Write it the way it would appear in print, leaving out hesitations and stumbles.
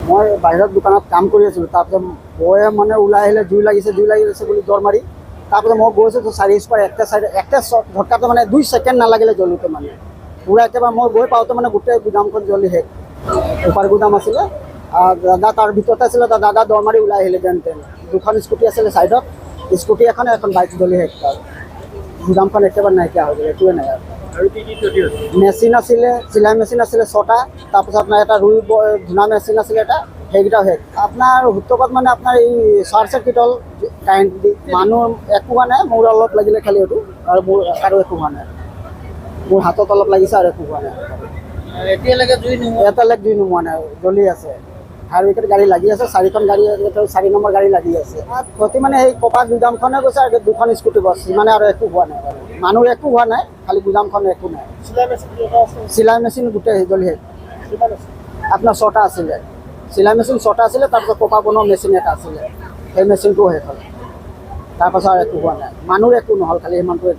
মই বাহিৰত দোকানত কাম কৰি আছিলোঁ। তাৰপিছত বৌয়ে মানে ওলাই আহিলে, জুই লাগিছে বুলি দৌৰ মাৰি। তাৰপিছত মই গৈছোঁ তো 4 স্কোৱাৰ একটা ঝটকাতে মানে 2 ছেকেণ্ড নালাগিলে জ্বলোতে মানে পুৰা একেবাৰে মই গৈ পাওঁতে মানে গোটেই গুদামখন জ্বলি শেষ। উপাৰ গুদাম আছিলে, দাদা তাৰ ভিতৰতে আছিলে, দাদা দৌৰ মাৰি ওলাই আহিলে যেন তেন। 2খন স্কুটি আছিলে ছাইডত, স্কুটি এখন বাইক জ্বলি শেষ। গুদামখন একেবাৰে নাইকিয়া হৈ গ'ল, একোৱে নাই আৰু কি ক্ষতি হৈছে? মেচিন আছিলে, চিলাই মেচিন আছিলে 6টা, তাৰপিছত আপোনাৰ এটা ৰুই ধুনা মেচিন আছিলে এটা, সেইকেইটাও শেষ। আপোনাৰ সূত্ৰপাত মানে আপোনাৰ এই শ্বৰ্ট চাৰ্কিটল কাৰেণ্ট দি মানুহ একো হোৱা নাই, মোৰ অলপ লাগিলে খালি এইটো, আৰু মোৰ আৰু একো হোৱা নাই। মোৰ হাতত অলপ লাগিছে আৰু একো হোৱা নাই। এতিয়ালৈকে জুই নোমোৱা নাই, জ্বলি আছে। ফায়াৰ ব্ৰিগেড গাড়ী লাগি আছে, 4খন গাড়ী, 4 নম্বৰ গাড়ী লাগি আছে। ক্ষতি মানে সেই কপাহ গুদামখনে গৈছে আৰু 2খন স্কুটি বছ, সিমানে আৰু একো হোৱা নাই বাৰু। মানুহ একো হোৱা নাই, খালি গুদামখন একো নাই। চিলাই মেচিন গোটেই জ্বলি শেষ। আপোনাৰ 6টা আছিলে, চিলাই মেচিন 6টা আছিলে, তাৰপিছত কপাহ বনোৱা মেচিন এটা আছিলে, সেই মেচিনটোও শেষ হ'ল। তাৰপাছত আৰু একো হোৱা নাই, মানুহ একো নহ'ল, খালি সিমানটো।